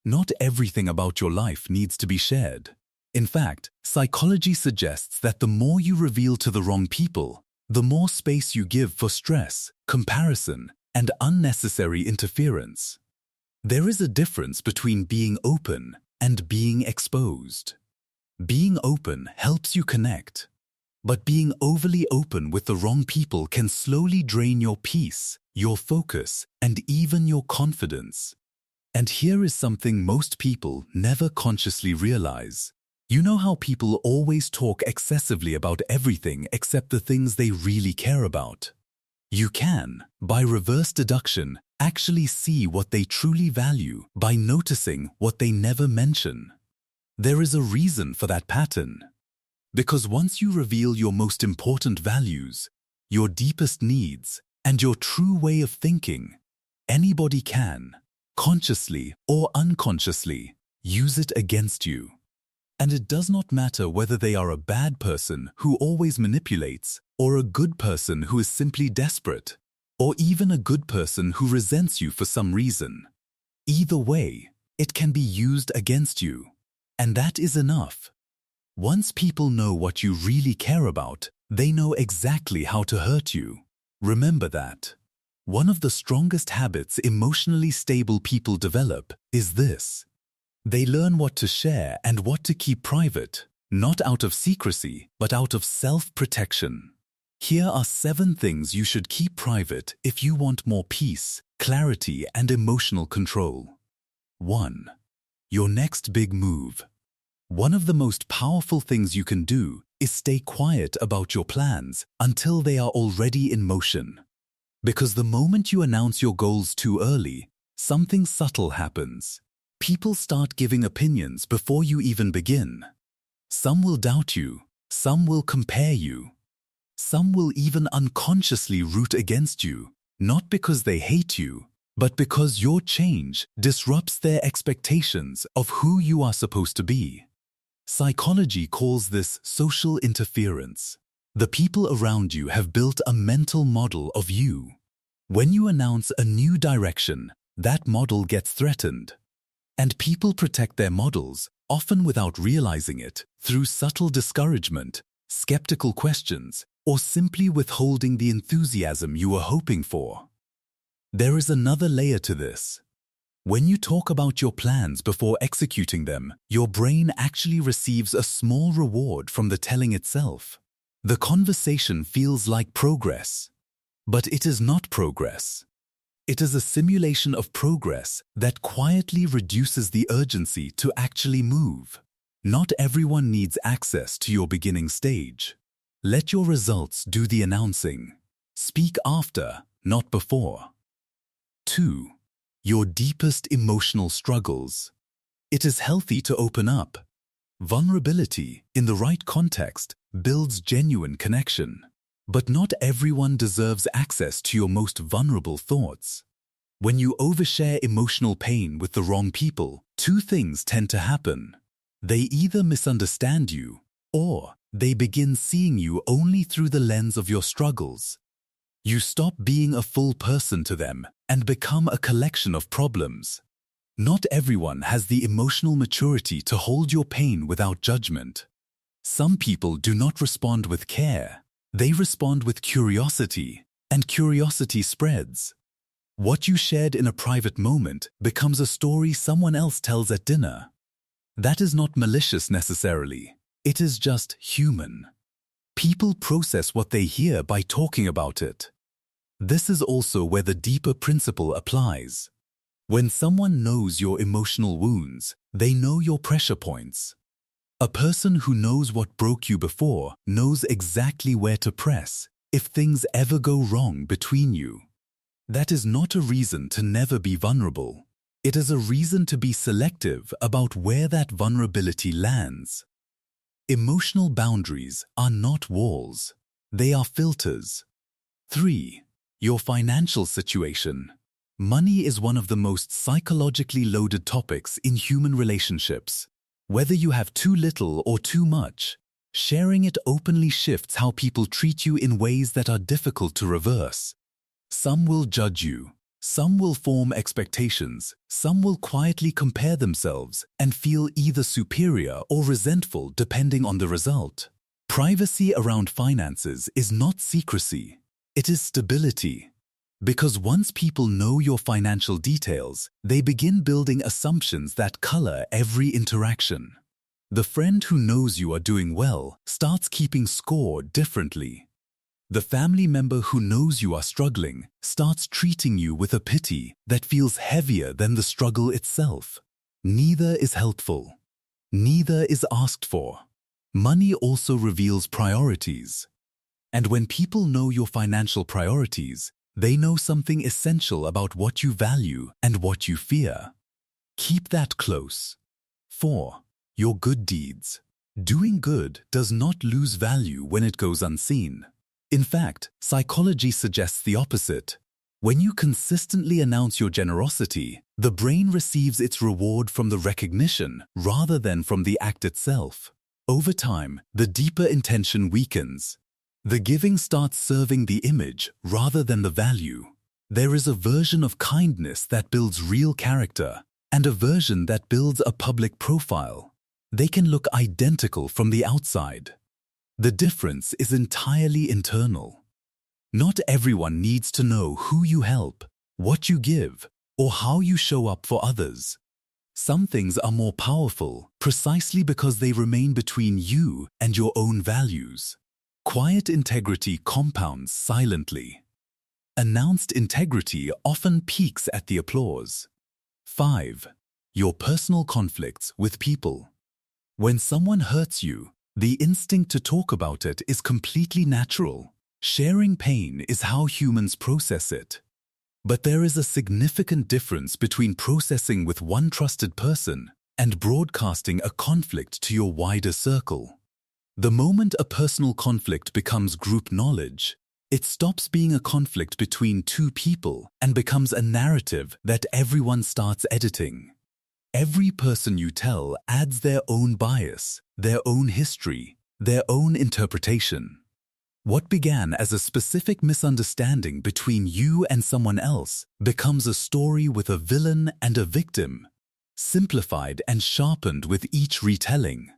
Not everything about your life needs to be shared. In fact, psychology suggests that the more you reveal to the wrong people, the more space you give for stress, comparison, and unnecessary interference. There is a difference between being open and being exposed. Being open helps you connect, but being overly open with the wrong people can slowly drain your peace, your focus, and even your confidence. And here is something most people never consciously realize. You know how people always talk excessively about everything except the things they really care about? You can, by reverse deduction, actually see what they truly value by noticing what they never mention. There is a reason for that pattern. Because once you reveal your most important values, your deepest needs, and your true way of thinking, anybody can, consciously or unconsciously, use it against you. And it does not matter whether they are a bad person who always manipulates, or a good person who is simply desperate, or even a good person who resents you for some reason. Either way, it can be used against you. And that is enough. Once people know what you really care about, they know exactly how to hurt you. Remember that. One of the strongest habits emotionally stable people develop is this. They learn what to share and what to keep private, not out of secrecy, but out of self-protection. Here are 7 things you should keep private if you want more peace, clarity, and emotional control. 1. Your next big move. One of the most powerful things you can do is stay quiet about your plans until they are already in motion. Because the moment you announce your goals too early, something subtle happens. People start giving opinions before you even begin. Some will doubt you, some will compare you. Some will even unconsciously root against you, not because they hate you, but because your change disrupts their expectations of who you are supposed to be. Psychology calls this social interference. The people around you have built a mental model of you. When you announce a new direction, that model gets threatened. And people protect their models, often without realizing it, through subtle discouragement, skeptical questions, or simply withholding the enthusiasm you were hoping for. There is another layer to this. When you talk about your plans before executing them, your brain actually receives a small reward from the telling itself. The conversation feels like progress. But it is not progress. It is a simulation of progress that quietly reduces the urgency to actually move. Not everyone needs access to your beginning stage. Let your results do the announcing. Speak after, not before. 2. Your deepest emotional struggles. It is healthy to open up. Vulnerability, in the right context, builds genuine connection. But not everyone deserves access to your most vulnerable thoughts. When you overshare emotional pain with the wrong people, 2 things tend to happen. They either misunderstand you, or they begin seeing you only through the lens of your struggles. You stop being a full person to them and become a collection of problems. Not everyone has the emotional maturity to hold your pain without judgment. Some people do not respond with care. They respond with curiosity, and curiosity spreads. What you shared in a private moment becomes a story someone else tells at dinner. That is not malicious necessarily. It is just human. People process what they hear by talking about it. This is also where the deeper principle applies. When someone knows your emotional wounds, they know your pressure points. A person who knows what broke you before knows exactly where to press if things ever go wrong between you. That is not a reason to never be vulnerable. It is a reason to be selective about where that vulnerability lands. Emotional boundaries are not walls. They are filters. 3. Your financial situation. Money is one of the most psychologically loaded topics in human relationships. Whether you have too little or too much, sharing it openly shifts how people treat you in ways that are difficult to reverse. Some will judge you. Some will form expectations, some will quietly compare themselves and feel either superior or resentful depending on the result. Privacy around finances is not secrecy, it is stability. Because once people know your financial details, they begin building assumptions that color every interaction. The friend who knows you are doing well starts keeping score differently. The family member who knows you are struggling starts treating you with a pity that feels heavier than the struggle itself. Neither is helpful. Neither is asked for. Money also reveals priorities. And when people know your financial priorities, they know something essential about what you value and what you fear. Keep that close. 4. Your good deeds. Doing good does not lose value when it goes unseen. In fact, psychology suggests the opposite. When you consistently announce your generosity, the brain receives its reward from the recognition rather than from the act itself. Over time, the deeper intention weakens. The giving starts serving the image rather than the value. There is a version of kindness that builds real character, and a version that builds a public profile. They can look identical from the outside. The difference is entirely internal. Not everyone needs to know who you help, what you give, or how you show up for others. Some things are more powerful precisely because they remain between you and your own values. Quiet integrity compounds silently. Announced integrity often peaks at the applause. 5. Your personal conflicts with people. When someone hurts you, the instinct to talk about it is completely natural. Sharing pain is how humans process it. But there is a significant difference between processing with one trusted person and broadcasting a conflict to your wider circle. The moment a personal conflict becomes group knowledge, it stops being a conflict between two people and becomes a narrative that everyone starts editing. Every person you tell adds their own bias, their own history, their own interpretation. What began as a specific misunderstanding between you and someone else becomes a story with a villain and a victim, simplified and sharpened with each retelling.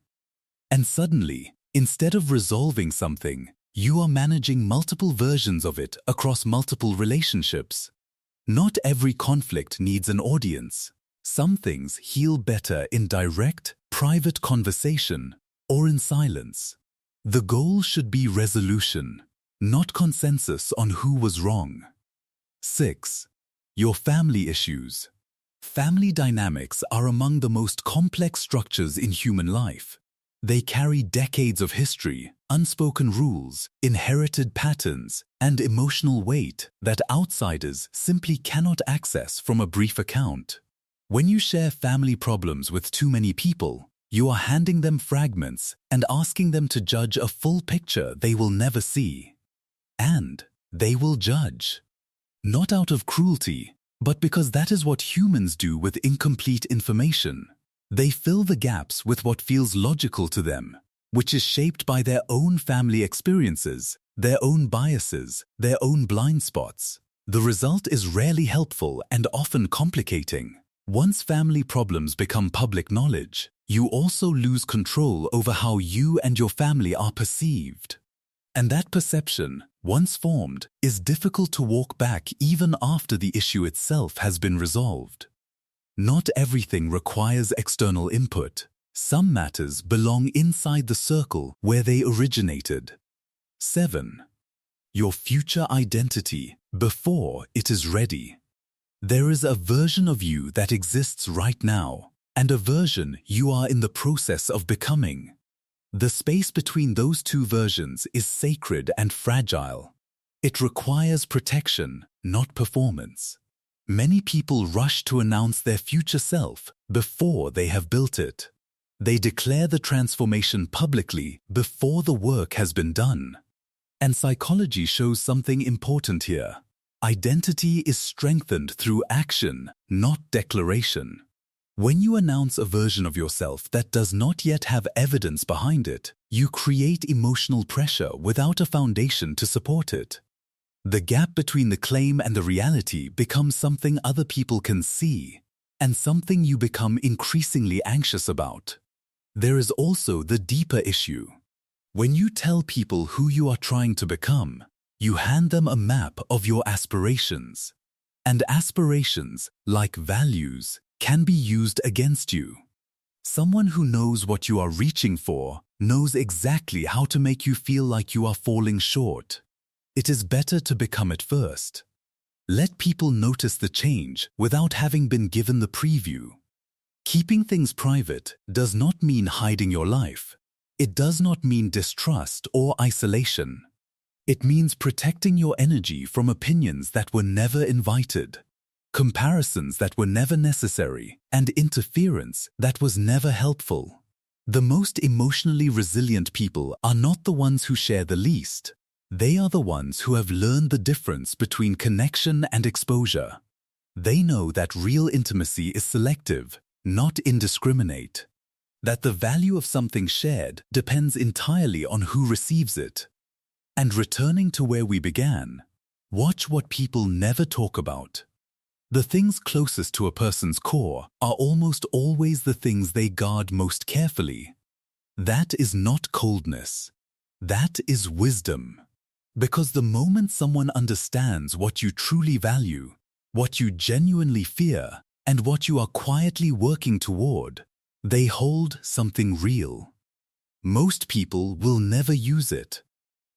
And suddenly, instead of resolving something, you are managing multiple versions of it across multiple relationships. Not every conflict needs an audience. Some things heal better in direct, private conversation or in silence. The goal should be resolution, not consensus on who was wrong. 6. Your family issues. Family dynamics are among the most complex structures in human life. They carry decades of history, unspoken rules, inherited patterns, and emotional weight that outsiders simply cannot access from a brief account. When you share family problems with too many people, you are handing them fragments and asking them to judge a full picture they will never see. And they will judge. Not out of cruelty, but because that is what humans do with incomplete information. They fill the gaps with what feels logical to them, which is shaped by their own family experiences, their own biases, their own blind spots. The result is rarely helpful and often complicating. Once family problems become public knowledge, you also lose control over how you and your family are perceived. And that perception, once formed, is difficult to walk back even after the issue itself has been resolved. Not everything requires external input. Some matters belong inside the circle where they originated. 7. Your future identity before it is ready. There is a version of you that exists right now, and a version you are in the process of becoming. The space between those two versions is sacred and fragile. It requires protection, not performance. Many people rush to announce their future self before they have built it. They declare the transformation publicly before the work has been done. And psychology shows something important here. Identity is strengthened through action, not declaration. When you announce a version of yourself that does not yet have evidence behind it, you create emotional pressure without a foundation to support it. The gap between the claim and the reality becomes something other people can see, and something you become increasingly anxious about. There is also the deeper issue. When you tell people who you are trying to become, you hand them a map of your aspirations. And aspirations, like values, can be used against you. Someone who knows what you are reaching for knows exactly how to make you feel like you are falling short. It is better to become it first. Let people notice the change without having been given the preview. Keeping things private does not mean hiding your life. It does not mean distrust or isolation. It means protecting your energy from opinions that were never invited, comparisons that were never necessary, and interference that was never helpful. The most emotionally resilient people are not the ones who share the least. They are the ones who have learned the difference between connection and exposure. They know that real intimacy is selective, not indiscriminate. That the value of something shared depends entirely on who receives it. And returning to where we began, watch what people never talk about. The things closest to a person's core are almost always the things they guard most carefully. That is not coldness. That is wisdom. Because the moment someone understands what you truly value, what you genuinely fear, and what you are quietly working toward, they hold something real. Most people will never use it,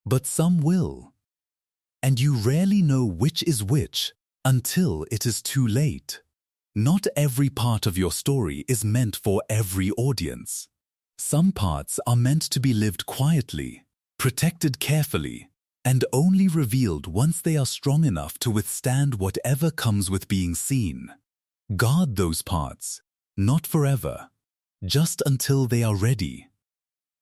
but some will. And you rarely know which is which until it is too late. Not every part of your story is meant for every audience. Some parts are meant to be lived quietly, protected carefully, and only revealed once they are strong enough to withstand whatever comes with being seen. Guard those parts, not forever, just until they are ready.